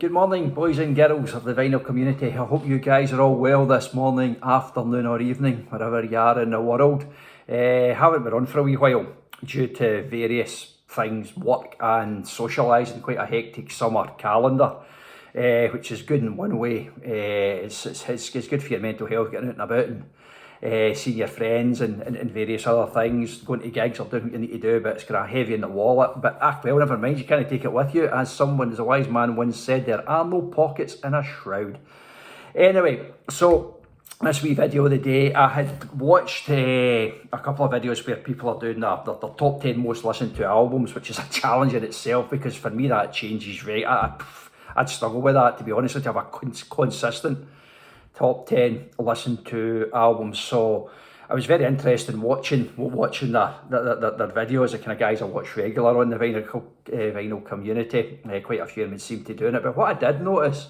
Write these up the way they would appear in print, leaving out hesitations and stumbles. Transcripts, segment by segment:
Good morning, boys and girls of the vinyl community. I hope you guys are all well this morning, afternoon or evening, wherever you are in the world. Haven't been on for a wee while due to various things, work and socialising, quite a hectic summer calendar, which is good in one way. It's good for your mental health, getting out and about and seeing your friends and various other things, going to gigs or doing what you need to do, but it's kind of heavy in the wallet. But well, never mind, you can't take it with you. As a wise man once said, there are no pockets in a shroud. Anyway, so this wee video of the day, I had watched a couple of videos where people are doing their top 10 most listened to albums, which is a challenge in itself, because for me that changes, right? I'd struggle with that, to be honest, to have a consistent top 10 listened to albums. So I was very interested in watching their videos, the kind of guys I watch regular on the vinyl community. Quite a few of them seem to be doing it. But what I did notice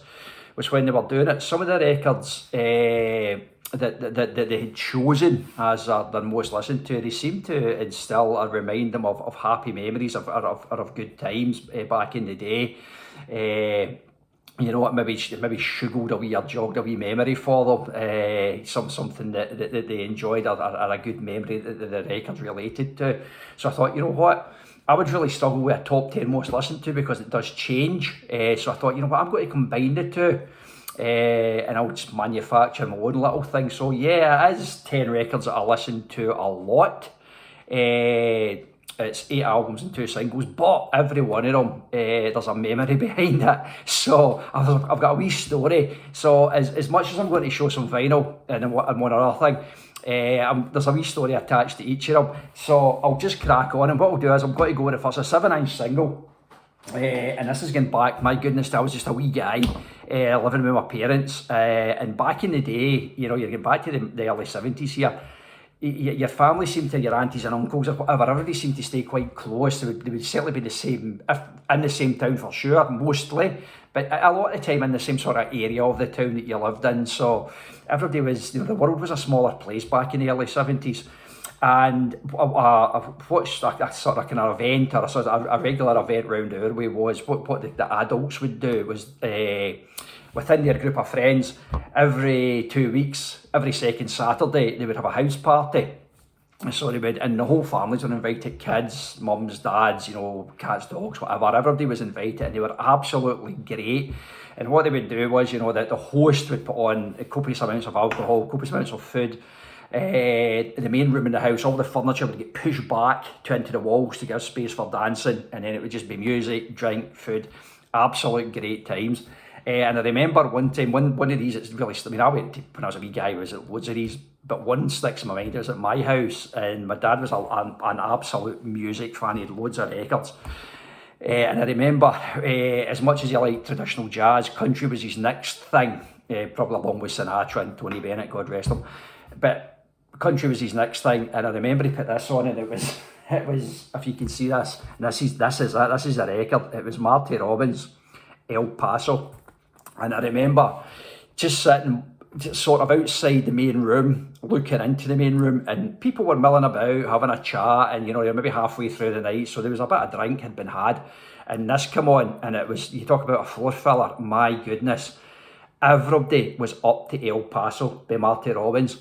was when they were doing it, some of the records that they had chosen as their most listened to, they seemed to instill or remind them of happy memories of good times back in the day. You know what, maybe sugared a wee or jogged a wee memory for them, something that they enjoyed or a good memory that the record's related to. So I thought, you know what, I would really struggle with a top 10 most listened to because it does change. So I thought, you know what, I'm going to combine the two and I'll just manufacture my own little thing. So yeah, it is 10 records that I listen to a lot. It's 8 albums and 2 singles, but every one of them, there's a memory behind it. So I've got a wee story. So as much as I'm going to show some vinyl and one other thing, there's a wee story attached to each of them. So I'll just crack on, and what I'll do is I'm going to go with the first, a 7-inch single. And this is going back, my goodness, I was just a wee guy living with my parents. And back in the day, you know, you're getting back to the early 70s here. Your family seemed to, your aunties and uncles or whatever, everybody seemed to stay quite close. They would certainly be the same, if in the same town for sure, mostly, but a lot of the time in the same sort of area of the town that you lived in. So everybody was, you know, the world was a smaller place back in the early 70s. And I've watched a sort of kind of event, or a regular event round our way was what the adults would do was within their group of friends, every 2 weeks, every second Saturday, they would have a house party. So they would, and the whole families were invited, kids, mums, dads, you know, cats, dogs, whatever, everybody was invited, and they were absolutely great. And what they would do was, you know, that the host would put on copious amounts of alcohol, copious amounts of food. The main room in the house, all the furniture would get pushed back into the walls to give space for dancing, and then it would just be music, drink, food, absolute great times. And I remember one time, one of these, it's really, I mean, I went to, when I was a wee guy, I was at loads of these, but one sticks in my mind. It was at my house, and my dad was an absolute music fan. He had loads of records. And I remember, as much as he liked traditional jazz, country was his next thing, probably along with Sinatra and Tony Bennett, God rest him. But country was his next thing, and I remember he put this on, and it was, if you can see this, and this is the record. It was Marty Robbins, El Paso. And I remember just sitting sort of outside the main room, looking into the main room, and people were milling about, having a chat, and you know, you're maybe halfway through the night, so there was a bit of drink had been had, and this come on, and it was, you talk about a floor filler, my goodness, everybody was up to El Paso by Marty Robbins.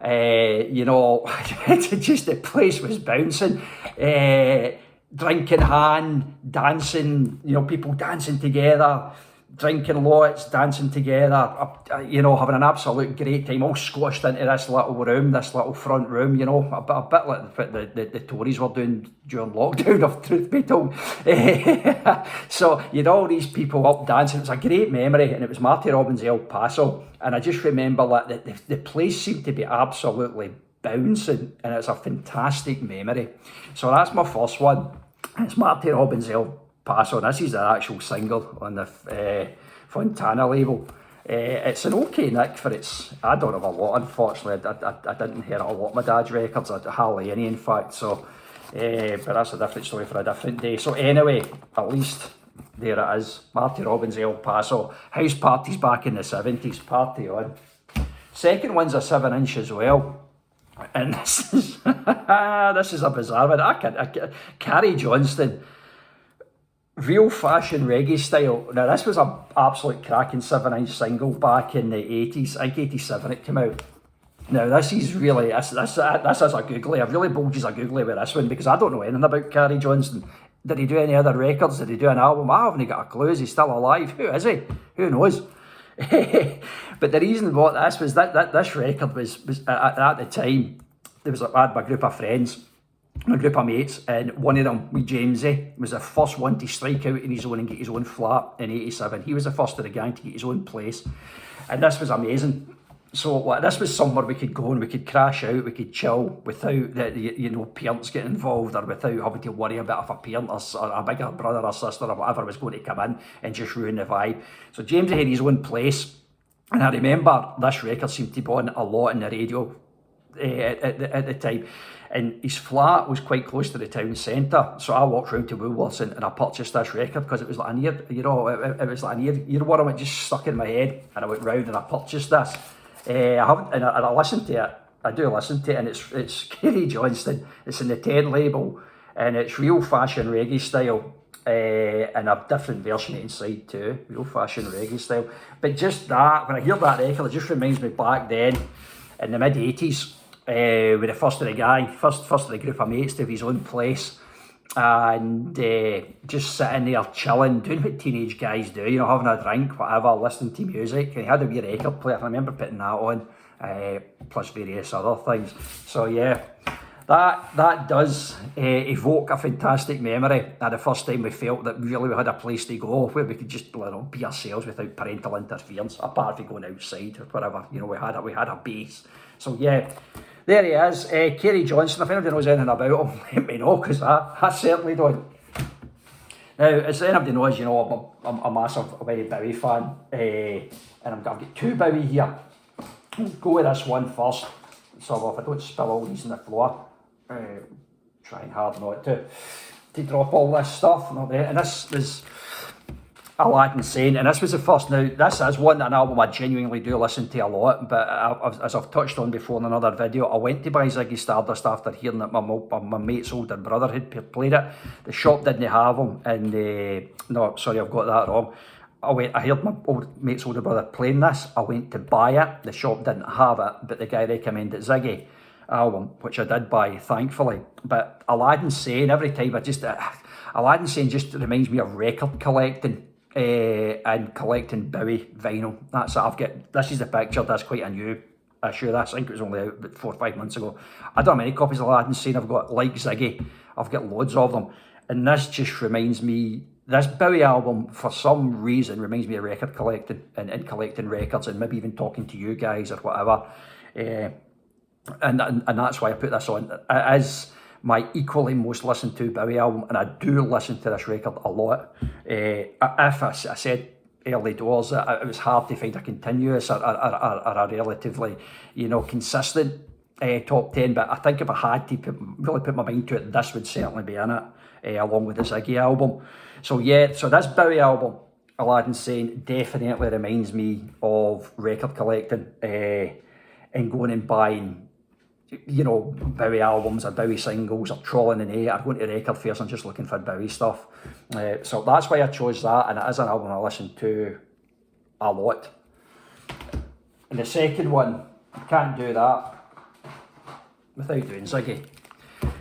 You know, just the place was bouncing, drink in hand, dancing, you know, people dancing together, drinking lots, dancing together, you know, having an absolute great time, all squashed into this little room, this little front room, you know, a bit like the Tories were doing during lockdown, of truth be told. So you had all these people up dancing. It was a great memory, and it was Marty Robbins' El Paso, and I just remember that the place seemed to be absolutely bouncing, and it's a fantastic memory. So that's my first one. It's Marty Robbins' El Paso, and this is the actual single on the Fontana label. It's an okay nick for its, I don't have a lot, unfortunately. I didn't inherit a lot of my dad's records, hardly any in fact, so but that's a different story for a different day. So anyway, at least there it is, Marty Robbins' El Paso. House parties back in the 70s, party on. Second one's a 7-inch as well, and this is this is a bizarre one. Carrie Johnston Real fashion reggae style. Now this was an absolute cracking 7-inch single back in the 80s. I think 87 it came out. Now this is really, this is a googly. I've really bulged as a googly with this one because I don't know anything about Carrie Johnson. Did he do any other records? Did he do an album? I haven't got a clue. Is he still alive? Who is he? Who knows? But the reason what this was, that this record was at the time, I had my group of friends, my group of mates, and one of them, with Jamesy, was the first one to strike out in his own and get his own flat in 87. He was the first of the gang to get his own place. And this was amazing. So this was somewhere we could go and we could crash out, we could chill without parents getting involved, or without having to worry about if a parent or a bigger brother or sister or whatever was going to come in and just ruin the vibe. So James had his own place, and I remember this record seemed to be on a lot in the radio at the time. And his flat was quite close to the town centre, so I walked round to Woolworths and I purchased this record because it was like an ear, it was like an earworm. It just stuck in my head, and I went round and I purchased this. I listened to it. I do listen to it, and it's Carrie Johnson. It's in the 10 label, and it's real fashion reggae style, and a different version inside too, real fashion reggae style. But just that, when I hear that record, it just reminds me back then in the mid 80s, with the first of the gang, first of the group of mates to have his own place, and just sitting there chilling, doing what teenage guys do, having a drink, whatever, listening to music. And he had a wee record player, I remember putting that on, plus various other things. So yeah, that does evoke a fantastic memory of the first time we felt that really we had a place to go where we could just be ourselves without parental interference, apart from going outside or whatever. We had a base. So yeah, there he is, Carrie Johnson. If anybody knows anything about him, let me know, because I certainly don't. Now, as anybody knows, I'm a massive Bowie fan, and I've got 2 Bowie here. I'll go with this one first, so if I don't spill all these on the floor, trying hard not to drop all this stuff. And this was Aladdin Sane, and this was the first. Now, this is an album I genuinely do listen to a lot, but as I've touched on before in another video, I went to buy Ziggy Stardust after hearing that my mate's older brother had played it. The shop didn't have them, and no, sorry, I've got that wrong. I heard my mate's older brother playing this. I went to buy it. The shop didn't have it, but the guy recommended Ziggy album, which I did buy, thankfully. But Aladdin Sane, every time Aladdin Sane just reminds me of record collecting. And collecting Bowie vinyl. That's it. This is the picture. That's quite a new issue. I think it was only out about 4 or 5 months ago. I don't have many copies of Aladdin Sane. I've got, like Ziggy, I've got loads of them. And this just reminds me, this Bowie album, for some reason, reminds me of record collecting and collecting records, and maybe even talking to you guys or whatever. And that's why I put this on. It is my equally most listened to Bowie album, and I do listen to this record a lot. If I said early doors, it was hard to find a continuous or a relatively, consistent top 10, but I think if I had to really put my mind to it, this would certainly be in it, along with the Ziggy album. So yeah, so this Bowie album, Aladdin Sane, definitely reminds me of record collecting and going and buying Bowie albums or Bowie singles, or trawling in or going to record fairs and just looking for Bowie stuff. So that's why I chose that, and it is an album I listen to a lot. And the second one, I can't do that without doing Ziggy.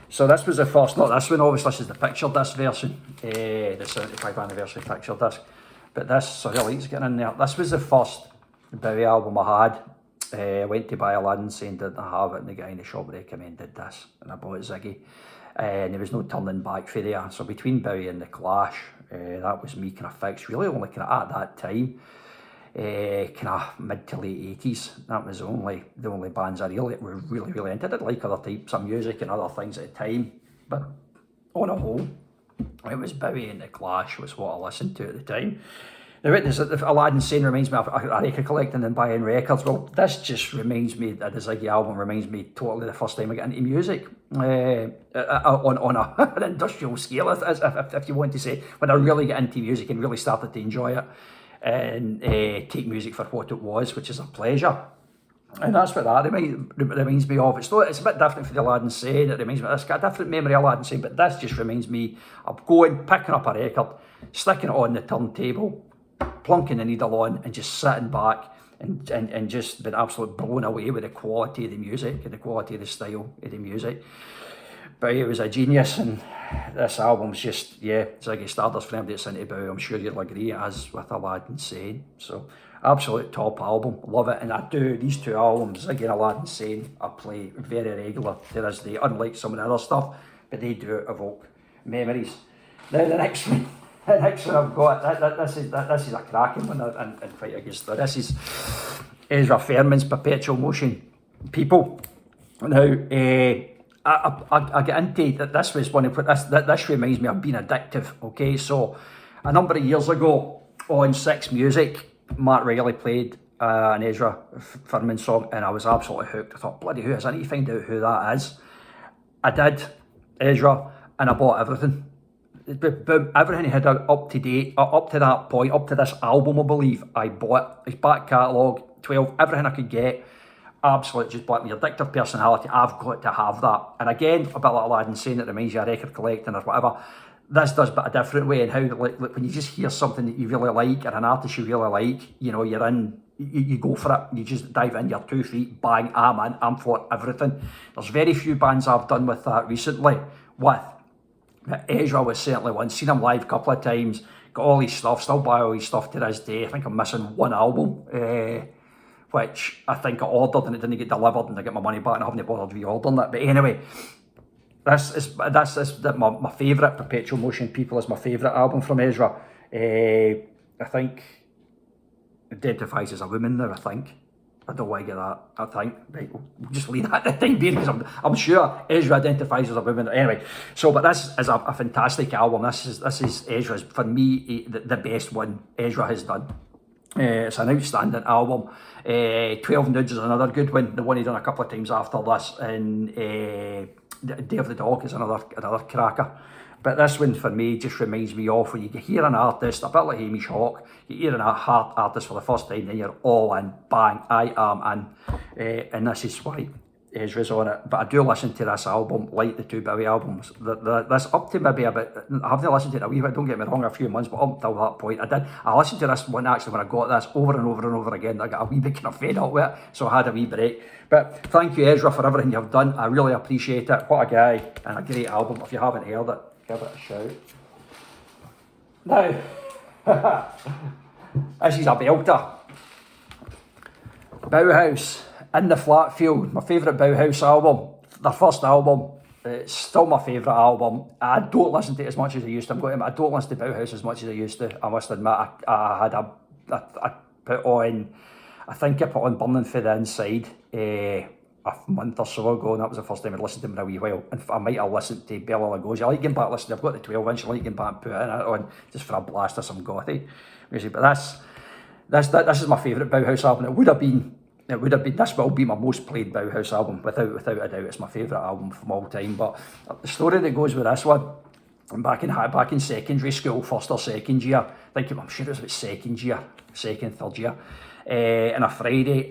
So this was the first, not this one, obviously this is the picture disc version, the 75th anniversary picture disc. But this, sorry, the light's getting in there. This was the first Bowie album I had. I went to buy Aladdin Sane, didn't have it, and the guy in the shop recommended this, and I bought Ziggy. And there was no turning back for there. So between Bowie and The Clash, that was me kind of fixed, really only kind of at that time, kind of mid to late 80s. That was the only bands I were really into. I did like other types of music and other things at the time, but on a whole, it was Bowie and The Clash was what I listened to at the time. Now, Aladdin Sane reminds me of a record collecting and buying records. Well, this just reminds me, the Ziggy album reminds me totally the first time I got into music on an industrial scale, if you want to say, when I really got into music and really started to enjoy it and take music for what it was, which is a pleasure. And that's what that reminds me of. It's a bit different for the Aladdin Sane. It reminds me, it's got a different memory of Aladdin Sane, but this just reminds me of picking up a record, sticking it on the turntable, plunking the needle on, and just sitting back and just been absolutely blown away with the quality of the music and the quality of the style of the music. But it was a genius, and this album's just, Ziggy Stardust, for anybody that's into Bowie, I'm sure you'll agree, as with Aladdin Sane. So, absolute top album, love it. And I do, these two albums, Ziggy and Aladdin Sane, I play very regular to this day, unlike some of the other stuff, but they do evoke memories. Now, the next one I've got, this is a cracking one, and quite a good story. This is Ezra Furman's Perpetual Motion People. Now, I get into that. This was one of this reminds me of being addictive. Okay, so a number of years ago on Six Music, Mark Riley played an Ezra Furman song, and I was absolutely hooked. I thought, bloody who is? I need to find out who that is. I did, Ezra, and I bought everything. Everything he had up to date, up to that point, up to this album, I believe, I bought his back catalogue, 12, everything I could get. Absolutely, just like the addictive personality, I've got to have that. And again, a bit like Aladdin Sane, it reminds you of record collecting or whatever. This does, but a different way, and how like when you just hear something that you really like or an artist you really like, you know, you're in, you go for it, you just dive in, you're 2 feet, bang, I'm in, I'm for everything. There's very few bands I've done with that recently, but Ezra was certainly one. Seen him live a couple of times, got all his stuff, still buy all his stuff to this day. I think I'm missing one album, which I think I ordered and it didn't get delivered, and I get my money back and I haven't bothered reordering it. But anyway, this is my favourite. Perpetual Motion People is my favourite album from Ezra. I think identifies as a woman now, I think. I don't want to get that, I think. Right, we'll just leave that at the time being, because I'm sure Ezra identifies as a woman. Anyway, so, but this is a fantastic album. This is Ezra's, for me, the best one Ezra has done. It's an outstanding album. 12 Nudes is another good one, the one he done a couple of times after this, and Day of the Dog is another cracker. But this one for me just reminds me of when you hear an artist, a bit like Hamish Hawk, you hear an artist for the first time, then you're all in, bang, I am in. And this is why Ezra's on it. But I do listen to this album, like the two Bowie albums. This up to maybe a bit, I haven't listened to it a wee bit, don't get me wrong, a few months, but up until that point I did. I listened to this one actually when I got this over and over and over again. I got a wee bit kind of fed up with it, so I had a wee break. But thank you, Ezra, for everything you've done. I really appreciate it. What a guy, and a great album. If you haven't heard it, give it a shout. Now, this is a belter. Bauhaus, In the Flat Field, my favourite Bauhaus album. Their first album, it's still my favourite album. I don't listen to it as much as I used to. I don't listen to Bauhaus as much as I used to. I must admit, I put on Burning for the Inside a month or so ago, and that was the first time I'd listened to them in a wee while. And I might have listened to Bela Lugosi. I like going back listening. I've got the 12-inch. I like going back and put it on just for a blast of some gothy music. But this is my favourite Bauhaus album. This will be my most played Bauhaus album, without a doubt. It's my favourite album from all time. But the story that goes with this one, I'm back in secondary school, first or second year. I'm sure it was about third year. On a Friday,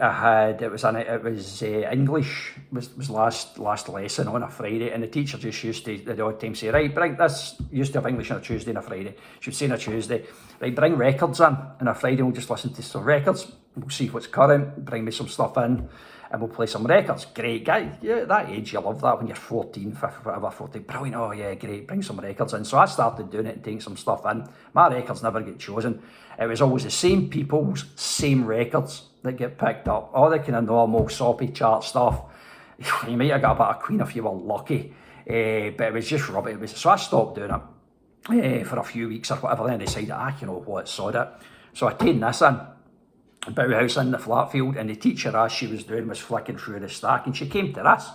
English was last lesson on a Friday, and the teacher just used to at the odd time say, right, bring this. Used to have English on a Tuesday and a Friday. She would say on a Tuesday, right, bring records in. On a Friday, we'll just listen to some records. We'll see what's current. Bring me some stuff in, and we'll play some records. Great, guy. Yeah, that age, you love that when you're 14, 15, whatever, 14. Brilliant. Oh yeah, great. Bring some records in. So I started doing it and taking some stuff in. My records never get chosen. It was always the same people's same records that get picked up. All the kind of normal soppy chart stuff. You might have got a bit of Queen if you were lucky, but it was just rubbish. So I stopped doing it for a few weeks or whatever. Then I decided, you know what, sod it. So I taken this in, Bauhaus in the Flatfield, and the teacher, as she was doing, was flicking through the stack, and she came to this.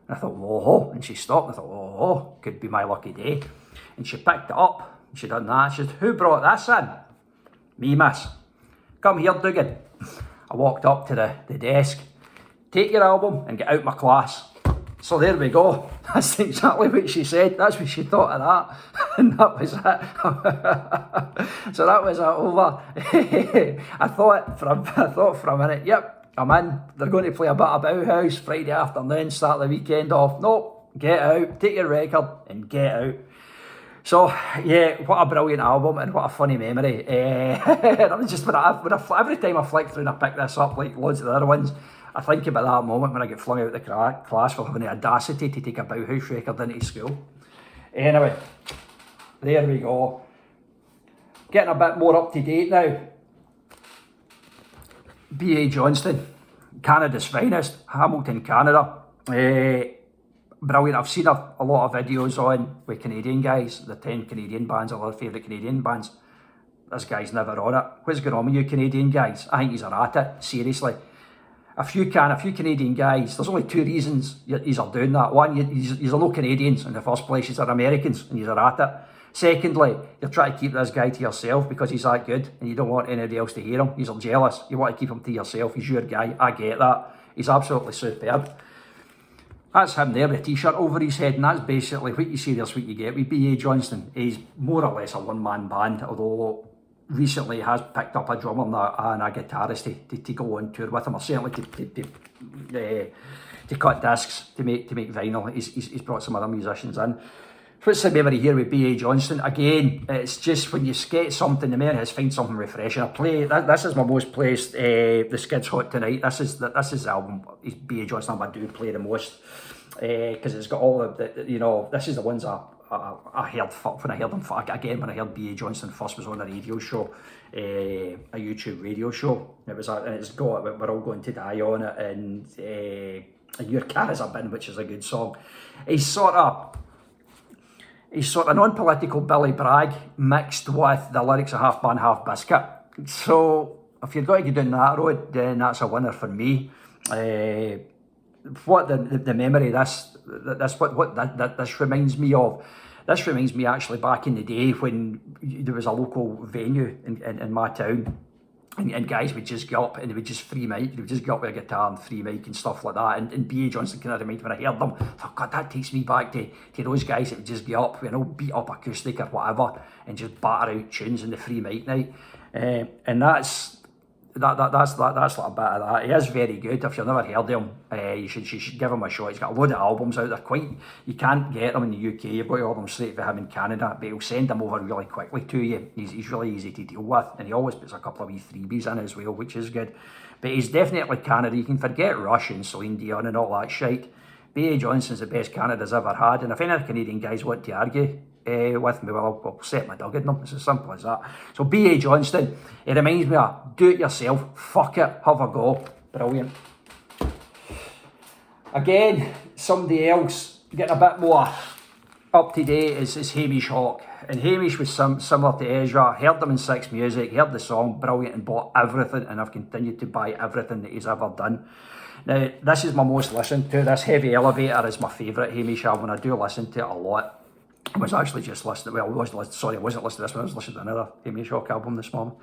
And I thought, whoa, and she stopped, and I thought, oh, could be my lucky day. And she picked it up, and she done that. She said, who brought this in? Me, miss. Come here, Dugan. I walked up to the desk. Take your album and get out my class. So there we go. That's exactly what she said. That's what she thought of that. And that was it. So that was it over. I thought for a minute, yep, I'm in. They're going to play a bit of Bauhaus Friday afternoon, start the weekend off. Nope, get out, take your record and get out. So yeah, what a brilliant album and what a funny memory. I was just every time I flick through and I pick this up, like loads of the other ones, I think about that moment when I get flung out of the class for having the audacity to take a Bauhaus record into school. Anyway, there we go. Getting a bit more up to date now. B.A. Johnston, Canada's finest, Hamilton, Canada. Brilliant. I've seen a lot of videos on with Canadian guys, the 10 Canadian bands, all their favourite Canadian bands. This guy's never on it. What's going on with you Canadian guys? I think he's at it, seriously. A few Canadian guys, there's only two reasons he's doing that. One, he's no Canadians in the first place, he's Americans and he's at it. Secondly, you're trying to keep this guy to yourself because he's that good and you don't want anybody else to hear him. He's jealous. You want to keep him to yourself. He's your guy. I get that. He's absolutely superb. That's him there with a t-shirt over his head, and that's basically what you see, there's what you get with B.A. Johnston. He's more or less a one-man band, although recently has picked up a drummer and a guitarist to go on tour with him, or certainly to cut discs, to make vinyl. He's brought some other musicians in. What's the memory here with B.A. Johnston? Again, it's just when you get something, the man has find something refreshing. I play this is my most played. The Skid's Hot Tonight. This is the album. B.A. Johnston I do play the most because it's got all the this is the ones I heard when I heard them again when I heard B.A. Johnston first was on a radio show, a YouTube radio show. It's got We're All Going to Die on it, and Your Car Is a Bin, which is a good song. He's sort of non-political Billy Bragg mixed with the lyrics of Half Man, Half Biscuit. So if you're going to go down that road, then that's a winner for me. What the memory this reminds me of. This reminds me actually back in the day when there was a local venue in my town. And guys would just get up and they would just free mic. They would just get up with a guitar and free mic and stuff like that. And B.A. Johnston kind of reminded me when I heard them. I thought, God, that takes me back to those guys that would just get up, beat up acoustic or whatever, and just batter out tunes in the free mic night. And that's like a bit of that. He is very good. If you've never heard him, you should give him a shot. He's got a load of albums out there. You can't get them in the UK. You've got to order them straight for him in Canada, but he'll send them over really quickly to you. He's really easy to deal with, and he always puts a couple of wee freebies in as well, which is good. But he's definitely Canada. You can forget Rush and Celine Dion and all that shite. B.A. Johnston's the best Canada's ever had, and if any other Canadian guys want to argue with me, well, I'll set my dug in them. It's as simple as that. So B.A. Johnston, it reminds me of do it yourself, fuck it, have a go. Brilliant. Again, somebody else getting a bit more up to date is Hamish Hawk. And Hamish was similar to Ezra. Heard them in Six Music, heard the song, brilliant, and bought everything, and I've continued to buy everything that he's ever done. Now, this is my most listened to. This Heavy Elevator is my favourite Hamish album. I do listen to it a lot. I was actually just listening, I wasn't listening to this one, I was listening to another Hamish Hawk album this morning.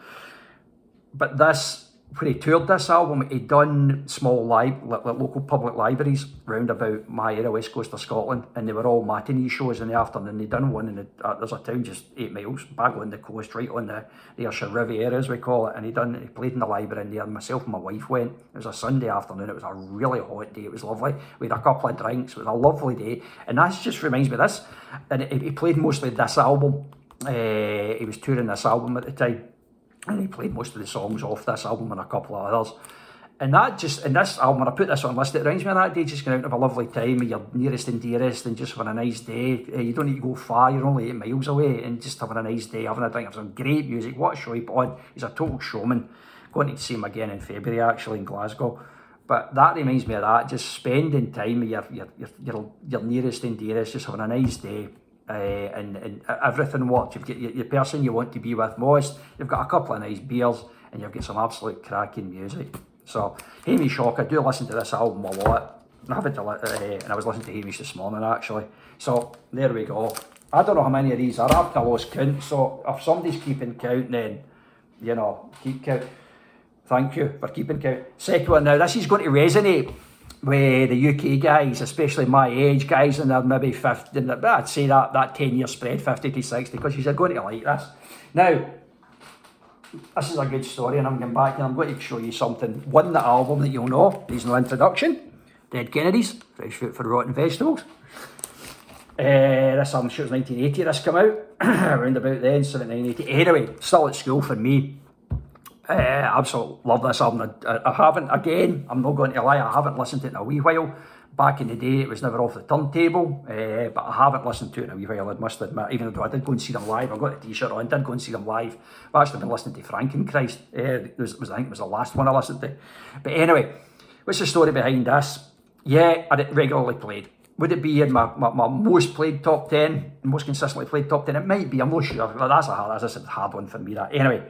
But this, when he toured this album, he'd done small local public libraries round about my area, west coast of Scotland, and they were all matinee shows in the afternoon. He'd done one in there's a town just 8 miles back on the coast, right on the Ayrshire Riviera as we call it, and he played in the library in there, and myself and my wife went. It was a Sunday afternoon, it was a really hot day, it was lovely. We had a couple of drinks, it was a lovely day, and that just reminds me of this. And he played mostly this album, he was touring this album at the time, and he played most of the songs off this album and a couple of others. And this album, when I put this on list, it reminds me of that day, just going out and have a lovely time with your nearest and dearest and just having a nice day. You don't need to go far, you're only 8 miles away, and just having a nice day, having a drink, having some great music. What a show he put on. He's a total showman. Going to see him again in February, actually, in Glasgow. But that reminds me of that, just spending time with your nearest and dearest, just having a nice day. And everything works. You've got your person you want to be with most, you've got a couple of nice beers, and you've got some absolute cracking music. So Hamish Hawk, I do listen to this album a lot. And I was listening to Hamish this morning actually. So there we go. I don't know how many of these are. I've lost count. So if somebody's keeping count, then keep count. Thank you for keeping count. Second one now. This is going to resonate with the UK guys, especially my age guys, and they're maybe 50, I'd say that 10-year spread, 50 to 60, because you're going to like this. Now, this is a good story, and I'm going back and I'm going to show you something. One, the album that you'll know, there's no introduction, Dead Kennedys, Fresh Fruit for Rotten Vegetables. This I'm sure it was 1980 this came out, around about then, 79, 80. Anyway, still at school for me. Absolutely love this album. I haven't, again, I'm not going to lie, I haven't listened to it in a wee while. Back in the day, it was never off the turntable, but I haven't listened to it in a wee while, I must admit, even though I did go and see them live. I got a t-shirt on, did go and see them live. I've actually been listening to Frankenchrist. I think it was the last one I listened to. But anyway, what's the story behind this? Yeah, I regularly played. Would it be in my most played top 10, most consistently played top 10? It might be, I'm not sure. That's a hard one for me, that. Anyway,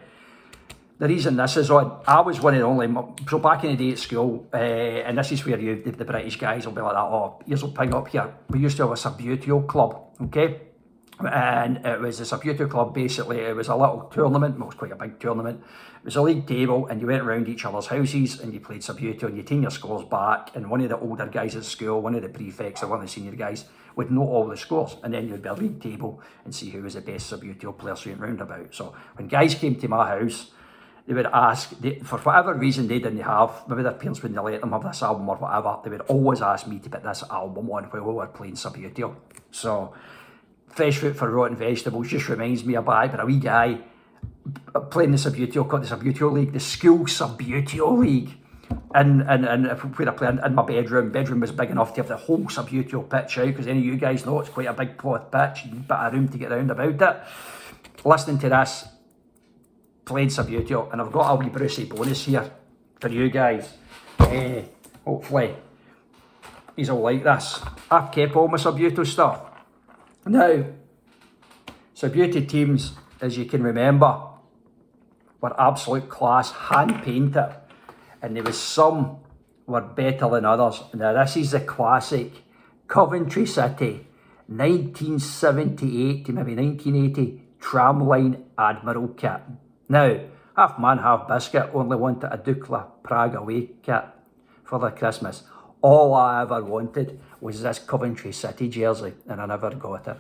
the reason this is on, I was one of the only, so back in the day at school, and this is where the British guys will be like that, oh, here's a ping up here. We used to have a Subbuteo club, okay? And it was a Subbuteo club, basically, it was a little tournament, well, it was quite a big tournament. It was a league table, and you went around each other's houses, and you played Subbuteo, and you take your scores back, and one of the older guys at school, one of the prefects, or one of the senior guys, would know all the scores, and then you'd be a league table, and see who was the best Subbuteo player went round about. So, when guys came to my house, they would ask, for whatever reason they didn't have, maybe their parents wouldn't let them have this album or whatever, they would always ask me to put this album on while we were playing Subbuteo. So, Fresh Fruit for Rotten Vegetables just reminds me of a wee guy playing the Subbuteo, called the Subbuteo League, the school Subbuteo League. And where I played in my bedroom was big enough to have the whole Subbuteo pitch out, because any of you guys know it's quite a big cloth pitch, a bit of room to get around about it. Listening to this, played Subbuteo, and I've got a wee Brucey bonus here for you guys. Hopefully, he's all like this. I've kept all my Subbuteo stuff. Now, Subbuteo teams, as you can remember, were absolute class, hand painted, and there was some were better than others. Now, this is the classic Coventry City 1978 to maybe 1980 Tramline Admiral kit. Now, half man, half biscuit only wanted a Dukla Prague away kit for their Christmas. All I ever wanted was this Coventry City jersey, and I never got it.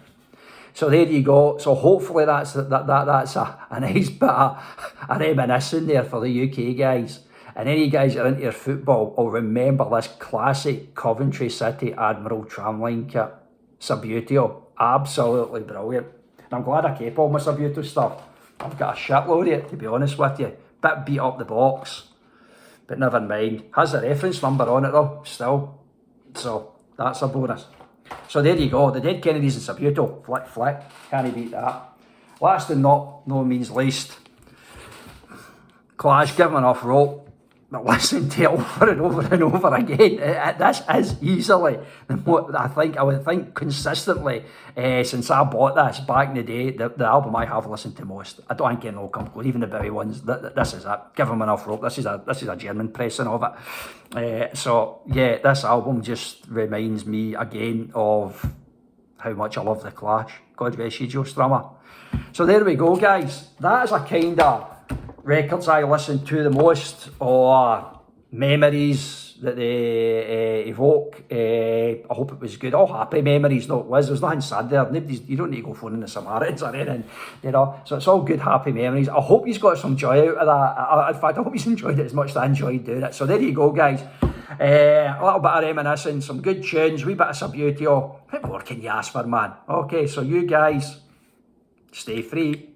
So there you go. So hopefully that's a nice bit of a reminiscing there for the UK guys. And any guys that are into your football will remember this classic Coventry City Admiral Tramline kit. Subbuteo, absolutely brilliant. And I'm glad I kept all my Subbuteo stuff. I've got a shitload of it, to be honest with you. Bit beat up the box, but never mind. Has a reference number on it though, still. So that's a bonus. So there you go, the Dead Kennedys and Subbuteo. Flick, flick, can't beat that. Last and not no means least, Clash, Give 'Em Enough Rope. But listen to it over and over and over again. This is easily I would think consistently since I bought this back in the day, the album I have listened to most. I don't think it'll come close, even the Bowie ones. This is it. Give 'Em Enough Rope. This is a German pressing of it. So yeah, this album just reminds me again of how much I love the Clash. God rest you, Joe Strummer. So there we go, guys. That is a kind of records I listen to the most, or memories that they evoke. I hope it was good. All happy memories, though it was. There's nothing sad there. You don't need to go phoning the Samaritans or anything, you know. So it's all good, happy memories. I hope you've got some joy out of that. In fact, I hope you've enjoyed it as much as I enjoyed doing it. So there you go, guys. A little bit of reminiscing, some good tunes, wee bit of Subbuteo. What more can you ask for, man? Okay, so you guys, stay free.